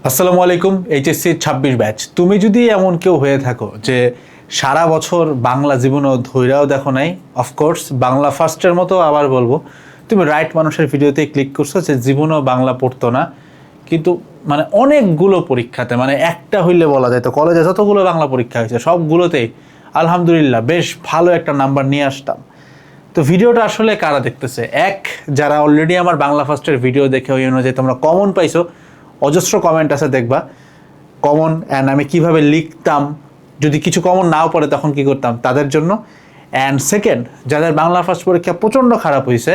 আসসালামু আলাইকুম। HSC 26 batch. তুমি যদি এমন কেউ হয়ে থাকো যে সারা বছর বাংলা জীবনও ধৈর্যও দেখো নাই, অফকোর্স বাংলা ফার্স্টের মতো আবার বলবো, তুমি রাইট মানুষের ভিডিওতে ক্লিক করছো যে জীবনও বাংলা পড়তো না, কিন্তু মানে অনেকগুলো পরীক্ষাতে, মানে একটা হইলে বলা যায় তো কলেজে যতগুলো বাংলা পরীক্ষা হয়েছে সবগুলোতেই আলহামদুলিল্লাহ বেশ ভালো একটা নাম্বার নিয়ে আসতাম। তো ভিডিওটা আসলে কারা দেখতেছে? যারা অলরেডি আমার বাংলা ফার্স্টের ভিডিও দেখে ওই অনুযায়ী তোমরা কমন পাইছো, অজস্র কমেন্ট আছে দেখবা কমন, অ্যান্ড আমি কিভাবে লিখতাম, যদি কিছু কমন নাও পড়ে তখন কি করতাম, তাদের জন্য। অ্যান্ড সেকেন্ড, যাদের বাংলা ফার্স্ট পরীক্ষা প্রচণ্ড খারাপ হয়েছে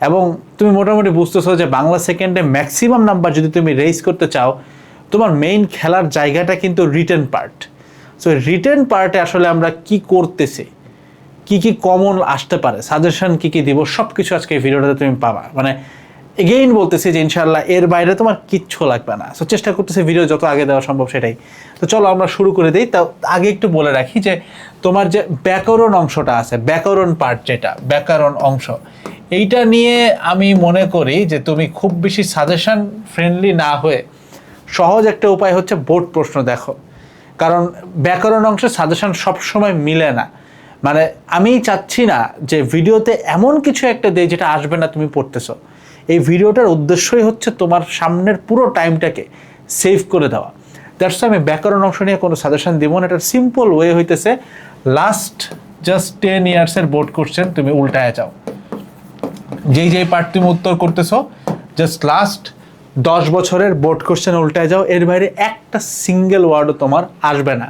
এবং তুমি মোটামুটি বুঝতেছো যে বাংলা সেকেন্ডে ম্যাক্সিমাম নাম্বার যদি তুমি রেইজ করতে চাও, তোমার মেইন খেলার জায়গাটা কিন্তু রিটেন পার্ট। সো রিটেন পার্টে আসলে আমরা কি করতেছি, কি কি কমন আসতে পারে, সাজেশন কি কি দিব, সব কিছু আজকে এই ভিডিওটাতে তুমি পাবা। মানে এগেইন বলতেছি যে ইনশাআল্লাহ এর বাইরে তোমার কিচ্ছু লাগবে না। সো চেষ্টা করতেছি ভিডিও যত আগে দেওয়া সম্ভব সেটাই। তো চলো আমরা শুরু করে দিই। তা আগে একটু বলে রাখি যে তোমার যে ব্যাকরণ অংশটা আছে, ব্যাকরণ পার্ট, যেটা ব্যাকরণ অংশ, এইটা নিয়ে আমি মনে করি যে তুমি খুব বেশি সাজেশন ফ্রেন্ডলি না হয়ে সহজ একটা উপায় হচ্ছে বোর্ড প্রশ্ন দেখো। কারণ ব্যাকরণ অংশে সাজেশন সবসময় মিলে না। মানে আমি চাচ্ছি না যে ভিডিওতে এমন কিছু একটা দেয় যেটা আসবে না তুমি পড়তেছো। এই ভিডিওটার উদ্দেশ্যই হচ্ছে তোমার সামনের পুরো টাইমটাকে সেভ করে দেওয়া। দ্যাটস আমি ব্যাকরণ অংশ নিয়ে কোনো সাজেশন দিব না। এটার সিম্পল ওয়ে হইতেছে লাস্ট জাস্ট 10 ইয়ার্সের বোর্ড কোশ্চেন তুমি উল্টায় যাও। যেই পার্ট তুমি উত্তর করতেছো জাস্ট লাস্ট 10 বছরের বোর্ড কোশ্চেন উল্টায় যাও, এর বাইরে একটা সিঙ্গেল ওয়ার্ডও তোমার আসবে না।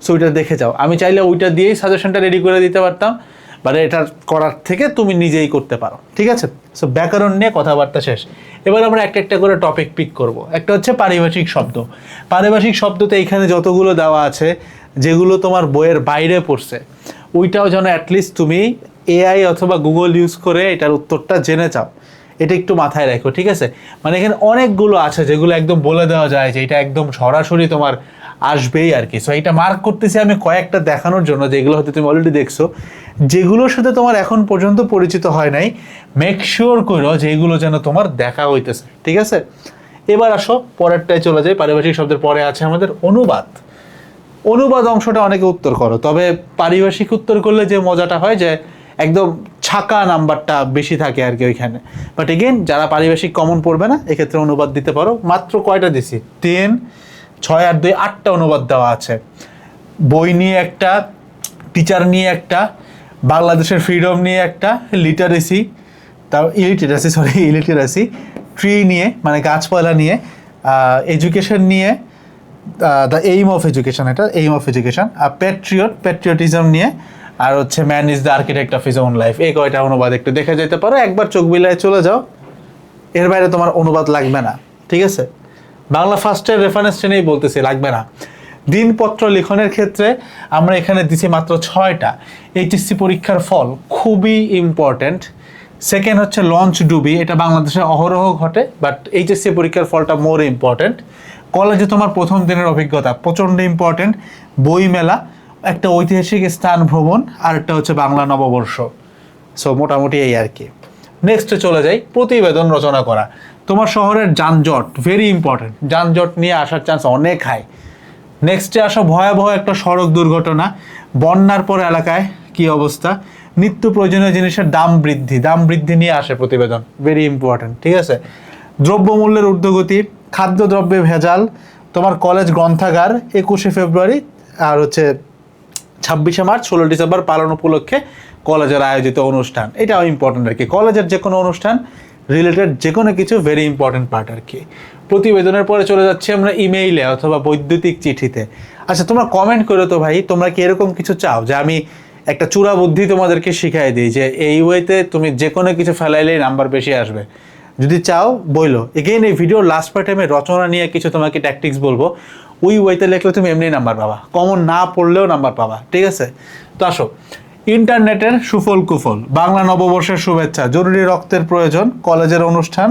সো ওইটা দেখে যাও। আমি চাইলে ওইটা দিয়েই সাজেশনটা রেডি করে দিতে পারতাম, বাট এটা করার থেকে তুমি নিজেই করতে পারো, ঠিক আছে? সো ব্যাকরণ নিয়ে কথাবার্তা শেষ। এবার আমরা একটা একটা করে টপিক পিক করব। একটা হচ্ছে পারিভাষিক শব্দ। পারিভাষিক শব্দতে এখানে যতগুলো দেওয়া আছে, যেগুলো তোমার বইয়ের বাইরে পড়ছে, ওইটাও যেন অ্যাটলিস্ট তুমি এআই অথবা গুগল ইউজ করে এটার উত্তরটা জেনে চাও। এটা একটু মাথায় রাখো, ঠিক আছে? মানে এখানে অনেকগুলো আছে যেগুলো একদম বলে দেওয়া যায় যে এটা একদম সরাসরি তোমার আসবেই আর কি। সো এটা মার্ক করতেছি আমি কয়েকটা দেখানোর জন্য, যেগুলো হয়তো তুমি অলরেডি দেখছো, যেগুলোর সাথে তোমার এখন পর্যন্ত পরিচিত হয় নাই। মেক শিওর করো যে এগুলো যেন তোমার দেখা হইতেছে, ঠিক আছে? এবার আসো পরেরটায় চলে যাই। পারিভাষিক শব্দের পরে আছে আমাদের অনুবাদ। অনুবাদ অংশটা অনেকে উত্তর করো, তবে পারিভাষিক উত্তর করলে যে মজাটা হয় যে একদম ছাকা নাম্বারটা বেশি থাকে আর কি ওইখানে। বাট এগেন যারা পারিভাষিক কমন পড়বে না, এক্ষেত্রে অনুবাদ দিতে পারো। মাত্র কয়টা দিছি? 3, 6 আর 2 8টা অনুবাদ দেওয়া আছে। বই নিয়ে একটা, টিচার নিয়ে একটা, বাংলাদেশের ফ্রিডম নিয়ে একটা, ইলিটারেসি, ট্রি নিয়ে মানে গাছপালা নিয়ে, এডুকেশন নিয়ে, দ্য এইম অফ এডুকেশন, এটা এইম অফ এডুকেশন, আর প্যাট্রিয়টিজম নিয়ে, আর হচ্ছে man is the architect of his own life. এই কয়টা অনুবাদ একটু দেখে যেতে পারো, একবার চোখ বিলায় চলে যাও, এর বাইরে তোমার অনুবাদ লাগবে না, ঠিক আছে? বাংলা ফার্স্টের রেফারেন্স টেনেই বলতেছি লাগবে না। দিনপত্র লিখনের ক্ষেত্রে আমরা এখানে দিছি মাত্র 6টা। এইচএসসি পরীক্ষার ফল খুবই ইম্পর্ট্যান্ট। সেকেন্ড হচ্ছে লঞ্চ ডুবি, এটা বাংলাদেশে অহরহ ঘটে, বাট এইচএসসি পরীক্ষার ফলটা মোর ইম্পর্ট্যান্ট। কলেজে তোমার প্রথম দিনের অভিজ্ঞতা প্রচণ্ড ইম্পর্ট্যান্ট। বই মেলা, একটা ঐতিহাসিক স্থান ভ্রমণ, আর একটা হচ্ছে বাংলা নববর্ষ। সো মোটামুটি এই আর কি। নেক্সটে চলে যাই, প্রতিবেদন রচনা করা। তোমার শহরের যানজট ভেরি ইম্পর্ট্যান্ট, যানজট নিয়ে আসার চান্স অনেক হাই। নেক্সটে আসো ভয়াবহ একটা সড়ক দুর্ঘটনা, বন্যার পর এলাকায় কি অবস্থা, নিত্য প্রয়োজনীয় জিনিসের দাম বৃদ্ধি নিয়ে আসে প্রতিবেদন, ভেরি ইম্পর্ট্যান্ট, ঠিক আছে? দ্রব্যমূল্যের ঊর্ধ্বগতি, খাদ্যদ্রব্যে ভেজাল, তোমার কলেজ গ্রন্থাগার, 21শে ফেব্রুয়ারি আর হচ্ছে 26শে মার্চ 16 ডিসেম্বর পালন উপলক্ষে কলেজের আয়োজিত অনুষ্ঠান, এটাও ইম্পর্ট্যান্ট আর কি। কলেজের যে কোনো অনুষ্ঠান রিলেটেড যে কোনো কিছু ভেরি ইম্পর্ট্যান্ট পার্ট আর কি। প্রতিবেদনের পরে চলে যাচ্ছি আমরা ইমেইলে অথবা বৈদ্যুতিক চিঠিতে। আচ্ছা তোমরা কমেন্ট করো তো ভাই, তোমরা কি এরকম কিছু চাও যে আমি একটা চূড়া বুদ্ধি তোমাদেরকে শিখাই দিই যে এই ওয়েতে তুমি যে কোনো কিছু ফেলাইলেই নাম্বার বেশি আসবে? যদি চাও বইলো। এগেইন এই ভিডিওর লাস্ট পার্টে আমি রচনা নিয়ে কিছু তোমাকে ট্যাকটিক্স বলবো, ওই ওয়েতে লিখলে তুমি এমনি নাম্বার পাবা, কমন না পড়লেও নাম্বার পাবা, ঠিক আছে? তো আসো, ইন্টারনেটের সুফল কুফল, বাংলা নববর্ষের শুভেচ্ছা, জরুরি রক্তের প্রয়োজন, কলেজের অনুষ্ঠান,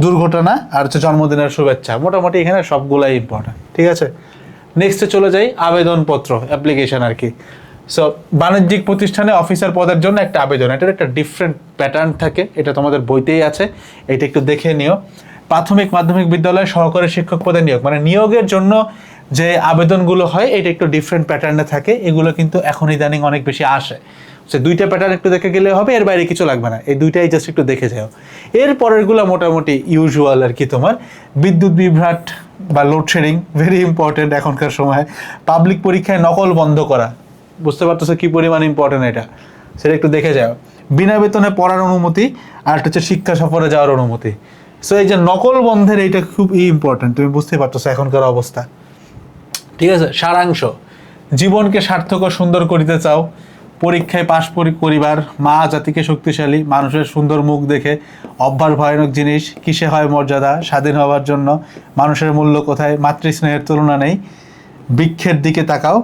দুর্ঘটনা, আর হচ্ছে জন্মদিনের শুভেচ্ছা। মোটামুটি এখানে সবগুলাই ইম্পর্টেন্ট, ঠিক আছে? নেক্সটে চলে যাই আবেদনপত্র, অ্যাপ্লিকেশন আর কি। সো বাণিজ্যিক প্রতিষ্ঠানে অফিসার পদের জন্য একটা আবেদন, এটার একটা ডিফারেন্ট প্যাটার্ন থাকে, এটা তোমাদের বইতেই আছে, এটা একটু দেখে নিও। প্রাথমিক মাধ্যমিক বিদ্যালয়ে সহকারী শিক্ষক পদে নিয়োগ, মানে নিয়োগের জন্য যে আবেদনগুলো হয় এটা একটু ডিফারেন্ট প্যাটার্নে থাকে, এগুলো কিন্তু এখন ইদানিং অনেক বেশি আসে। সে দুইটা প্যাটার্ন একটু দেখে গেলে হবে, এর বাইরে কিছু লাগবে না, এই দুইটাই জাস্ট একটু দেখে যাও। এর পরেরগুলো মোটামুটি ইউজুয়াল আর কি। তোমার বিদ্যুৎ বিভ্রাট বা লোডশেডিং ভেরি ইম্পর্টেন্ট এখনকার সময়। পাবলিক পরীক্ষায় নকল বন্ধ করা, বুঝতে পারতেছো কি পরিমাণ ইম্পর্টেন্ট এটা, সেটা একটু দেখে যাও। বিনা বেতনে পড়ার অনুমতি, আর একটা হচ্ছে শিক্ষা সফরে যাওয়ার অনুমতি। সো এই যে নকল বন্ধের এইটা খুব ইম্পর্টেন্ট, তুমি বুঝতে পারতেছো এখনকার অবস্থা, ঠিক আছে। সারাংশ, জীবনকে সার্থক ও সুন্দর করিতে চাও, পরীক্ষায় পাশ করিবার, মা জাতিকে শক্তিশালী, মানুষের সুন্দর মুখ দেখে অভ্যাস ভয়ানক জিনিস, কিসে হয় মর্যাদা, স্বাধীন হওয়ার জন্য মানুষের মূল্য কোথায়, মাতৃস্নেহের তুলনা নেই, বৃক্ষের দিকে তাকাও।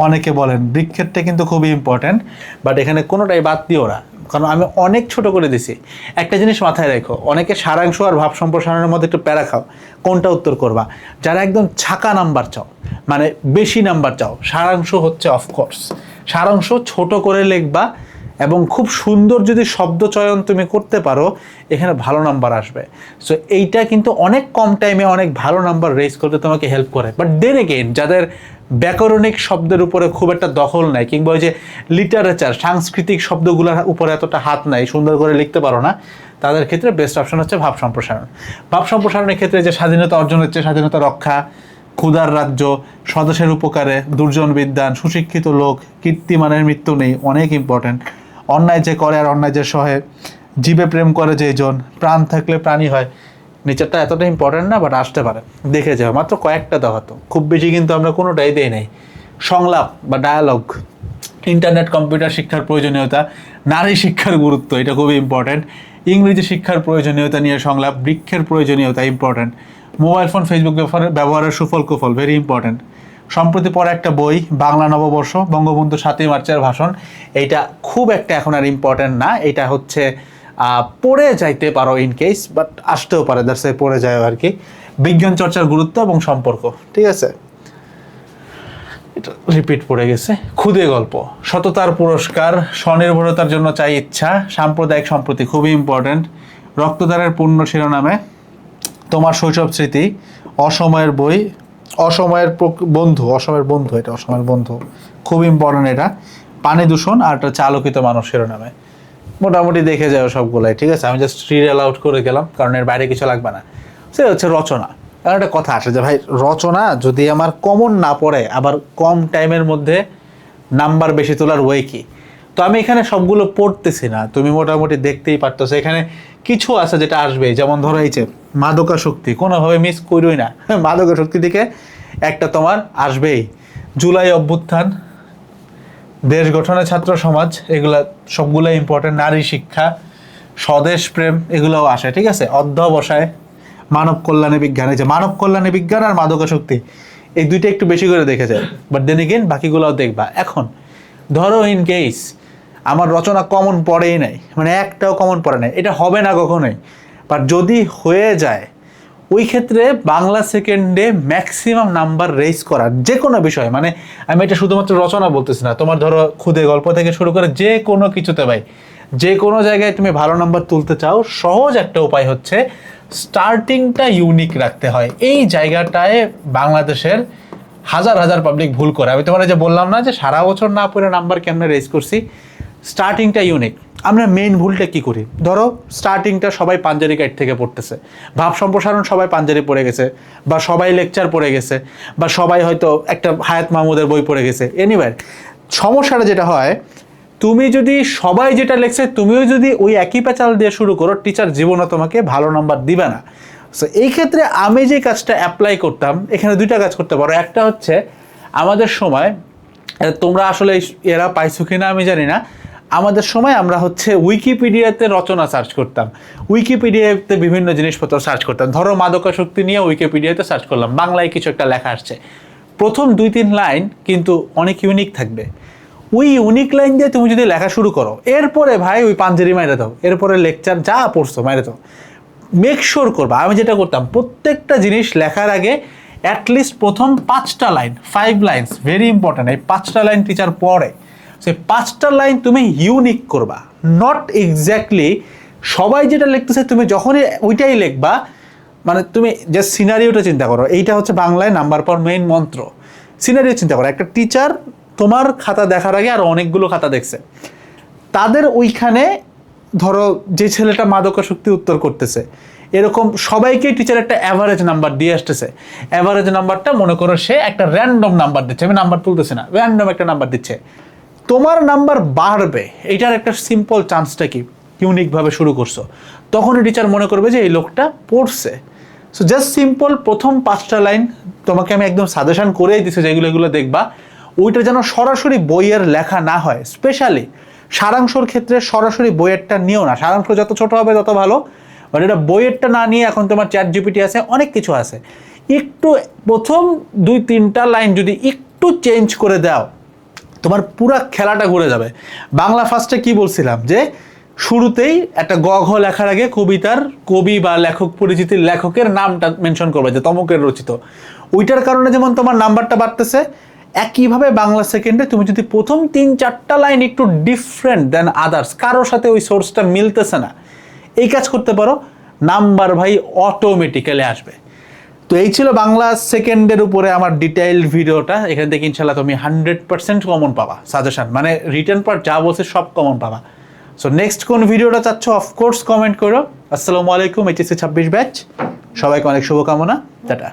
অনেকে বলেন বৃক্ষেরটা কিন্তু খুবই ইম্পর্ট্যান্ট, বাট এখানে কোনোটাই বাদ দিও না, কারণ আমি অনেক ছোট করে দিছি। একটা জিনিস মাথায় রেখো, অনেকে সারাংশ আর ভাব সম্প্রসারণের মধ্যে একটু প্যারা খাও, কোনটা উত্তর করবা। যারা একদম ছাকা নাম্বার চাও, মানে বেশি নাম্বার চাও, সারাংশ হচ্ছে অফকোর্স। সারাংশ ছোট করে লিখবা এবং খুব সুন্দর যদি শব্দ চয়ন তুমি করতে পারো, এখানে ভালো নাম্বার আসবে। সো এইটা কিন্তু অনেক কম টাইমে অনেক ভালো নাম্বার রেজ করতে তোমাকে হেল্প করে। বাট দেন এগেইন, যাদের ব্যাকরণিক শব্দের উপরে খুব একটা দখল নাই, কিংবা ওই যে লিটারেচার সাংস্কৃতিক শব্দগুলোর উপরে এতটা হাত নাই, সুন্দর করে লিখতে পারো না, তাদের ক্ষেত্রে বেস্ট অপশন হচ্ছে ভাব সম্প্রসারণ। ভাব সম্প্রসারণের ক্ষেত্রে যে স্বাধীনতা অর্জন হচ্ছে, স্বাধীনতা রক্ষা, ক্ষুধার রাজ্য, স্বদেশের উপকারে, দুর্জন বিদ্যান, সুশিক্ষিত লোক, কীর্তিমানের মৃত্যু নেই, অনেক ইম্পর্ট্যান্ট, অন্যায় যে করে আর অন্যায় যে সহে, জীবে প্রেম করে যে জন, প্রাণ থাকলে প্রাণী হয়। নিচেরটা এতটা ইম্পর্ট্যান্ট না, বাট আসতে পারে, দেখে যাও। মাত্র কয়েকটা দেওয়া তো, খুব বেশি কিন্তু আমরা কোনোটাই দেই নাই। সংলাপ বা ডায়ালগ, ইন্টারনেট কম্পিউটার শিক্ষার প্রয়োজনীয়তা, নারী শিক্ষার গুরুত্ব, এটা খুবই ইম্পর্ট্যান্ট, ইংরেজি শিক্ষার প্রয়োজনীয়তা নিয়ে সংলাপ, বৃক্ষের প্রয়োজনীয়তা ইম্পর্ট্যান্ট, মোবাইল ফোন ফেসবুক ব্যবহারের সুফল কুফল ভেরি ইম্পর্ট্যান্ট। সম্প্রতি পড়া একটা বই বাংলা নববর্ষ, বঙ্গবন্ধু 7ই মার্চের ভাষণ, এইটা খুব একটা এখন আর ইম্পর্ট্যান্ট না, এটা হচ্ছে পড়ে যাইতে পারো ইন কেস, বাট আসতেও পারে, দ্যাটস ওয়াই পড়ে যায় আর কি। বিজ্ঞান চর্চার গুরুত্ব এবং সম্পর্ক, ঠিক আছে, এটা রিপিট পড়ে গেছে। ক্ষুদে গল্প, সততার পুরস্কার, স্বনির্ভরতার জন্য চাই ইচ্ছা, সাম্প্রদায়িক সম্প্রতি খুবই ইম্পর্ট্যান্ট, রক্তদানের পূর্ণ শিরোনামে, তোমার শৈশব স্মৃতি, অসময়ের বই, অসময়ের বন্ধু, অসময়ের বন্ধু, এটা অসময়ের বন্ধু খুব ইম্পর্ট্যান্ট এটা, পানি দূষণ, আর একটা হচ্ছে আলোকিত মানুষ শিরোনামে। মোটামুটি দেখে যাও সবগুলাই, ঠিক আছে। আমি জাস্ট রিড অ্যালাউড করে গেলাম, কারণ এর বাইরে কিছু লাগবে না। সে হচ্ছে রচনা। কারণ একটা কথা আসে যে ভাই, রচনা যদি আমার কমন না পড়ে, আবার কম টাইমের মধ্যে নাম্বার বেশি তোলার ওয়ে কি? তো আমি এখানে সবগুলো পড়তেছি না, তুমি মোটামুটি দেখতেই পারতেছো। এখানে কিছু আছে যেটা আসবে, যেমন ধরো এই যে মাদকাসক্তি, কোনোভাবে মিস করোই না, মাদকাসক্তি থেকে একটা তোমার আসবেই। জুলাই অভ্যুত্থান, দেশ গঠনে ছাত্র সমাজ, এগুলা সবগুলো ইম্পর্টেন্ট। নারী শিক্ষা, স্বদেশ প্রেম, এগুলোও আসে, ঠিক আছে। অধ্যবসায়, মানব কল্যাণে বিজ্ঞান, এই যে মানব কল্যাণে বিজ্ঞান আর মাদকাসক্তি, এই দুইটা একটু বেশি করে দেখে যায়, বাট দেন এগেইন বাকিগুলোও দেখবা। এখন ধরো ইন কেস আমার রচনা কমন পড়েই নাই, মানে একটাও কমন পড়ে নাই, এটা হবে না কখনোই, বাট যদি হয়ে যায়, ওই ক্ষেত্রে বাংলা সেকেন্ডে ম্যাক্সিমাম নাম্বার রেজ করার যে কোনো বিষয়, মানে আমি এটা শুধুমাত্র রচনা বলতেছি না, তোমার ধরো ক্ষুদে গল্প থেকে শুরু করে যে কোনো কিছুতে ভাই, যে কোনো জায়গায় তুমি ভালো নাম্বার তুলতে চাও, সহজ একটা উপায় হচ্ছে স্টার্টিংটা ইউনিক রাখতে হয়। এই জায়গাটায় বাংলাদেশের হাজার হাজার পাবলিক ভুল করে। আমি তোমার যে বললাম না যে সারা বছর না পড়ে নাম্বার কেমনে রেজ করছি, স্টার্টিংটা ইউনিক। আমরা মেইন ভুলটা কি করি, ধরো স্টার্টিংটা সবাই পাঞ্জারি গাইড থেকে পড়তেছে, ভাব সম্প্রসারণ সবাই পাঞ্জারি পড়ে গেছে, বা সবাই লেকচার পড়ে গেছে, বা সবাই হয়তো একটা হায়াত মাহমুদের বই পড়ে গেছে। এনিওয়ে, সমস্যাটা যেটা হয়, তুমি যদি সবাই যেটা লেখছে তুমিও যদি ওই একই প্যাচাল দিয়ে শুরু করো, টিচার জীবনে তোমাকে ভালো নাম্বার দিবে না। সো এই ক্ষেত্রে আমি যে কাজটা অ্যাপ্লাই করতাম, এখানে দুইটা কাজ করতে পারো। একটা হচ্ছে আমাদের সময়, তোমরা আসলে এরা পাইছো কিনা আমি জানি না, আমাদের সময় আমরা হচ্ছে উইকিপিডিয়াতে রচনা সার্চ করতাম, উইকিপিডিয়াতে বিভিন্ন জিনিসপত্র সার্চ করতাম। ধরো মাদকাসক্তি নিয়ে উইকিপিডিয়াতে সার্চ করলাম, বাংলায় কিছু একটা লেখা আসছে, প্রথম 2-3 লাইন কিন্তু অনেক ইউনিক থাকবে। ওই ইউনিক লাইন দিয়ে তুমি যদি লেখা শুরু করো, এরপরে ভাই ওই পাঞ্জারি মাইরে দাও, এরপরে লেকচার যা পড়ছো মাইরে দাও। মেক শিওর করবা, আমি যেটা করতাম, প্রত্যেকটা জিনিস লেখার আগে অ্যাটলিস্ট প্রথম 5টা লাইন, 5 লাইনস ভেরি ইম্পর্ট্যান্ট, এই 5টা লাইন টিচার পড়ে, সেই 5টা লাইন তুমি ইউনিক করবা, নট এক্স্যাক্টলি সবাই যেটা লিখতেছে তুমি যখনই ওইটাই লিখবা, মানে তুমি যে সিনারিওটা চিন্তা করো, এইটা হচ্ছে বাংলায় নাম্বার পাওয়ার মেইন মন্ত্র। সিনারিও চিন্তা করো, একটা টিচার তোমার খাতা দেখার আগে আর অনেকগুলো খাতা দেখছে, তাদের ওইখানে ধরো যে ছেলেটা মাদকাসক্তি উত্তর করতেছে, এরকম সবাইকে টিচার একটা অ্যাভারেজ নাম্বার দিয়ে আসতেছে। অ্যাভারেজ নাম্বারটা মনে করো সে একটা র্যান্ডম নাম্বার দিচ্ছে, আমি নাম্বার তুলতেছি না, র্যান্ডম একটা নাম্বার দিচ্ছে, তোমার নাম্বার বাড়বে, এইটার একটা সিম্পল চান্সটা কি, ইউনিকভাবে শুরু করছো, তখনই টিচার মনে করবে যে এই লোকটা পড়ছে। সো জাস্ট সিম্পল প্রথম 5টা লাইন তোমাকে আমি একদম সাজেশন করেই দিচ্ছি, যেগুলো এগুলো দেখবা, ওইটা যেন সরাসরি বইয়ের লেখা না হয়। স্পেশালি সারাংশর ক্ষেত্রে সরাসরি বইয়েরটা নিও না, সারাংশ যত ছোট হবে তত ভালো, বাট এটা বইয়েরটা না নিয়ে, এখন তোমার চ্যাট জিপিটি আছে, অনেক কিছু আছে, একটু প্রথম 2-3টা লাইন যদি একটু চেঞ্জ করে দাও, তোমার পুরো খেলাটা ঘুরে যাবে। বাংলা ফার্স্টে কি বলছিলাম, যে শুরুতেই একটা গ ঘ লেখার আগে কবিতার কবি বা লেখক পরিচিতির লেখকের নামটা মেনশন করবে, যে তমকের রচিত। ওইটার কারণে যেমন তোমার নাম্বারটা বাড়তেছে, একইভাবে বাংলা সেকেন্ডে তুমি যদি প্রথম 3-4টা লাইন একটু ডিফারেন্ট দেন আদার্স, কারোর সাথে ওই সোর্সটা মিলতেছে না, এই কাজ করতে পারো, নাম্বার ভাই অটোমেটিক্যালি আসবে। তো এই ছিল বাংলা সেকেন্ডের উপরে আমার ডিটেইলড ভিডিওটা। এখান থেকে ইনশাল্লাহ তুমি 100% কমন পাবা, সাজেশন মানে রিটার্ন পার্ট যা বলছে সব কমন পাবা। সো নেক্সট কোন ভিডিওটা চাচ্ছ অফকোর্স কমেন্ট করো। আসসালামু আলাইকুম, HSC 26 ব্যাচ, সবাইকে অনেক শুভকামনা, টাটা।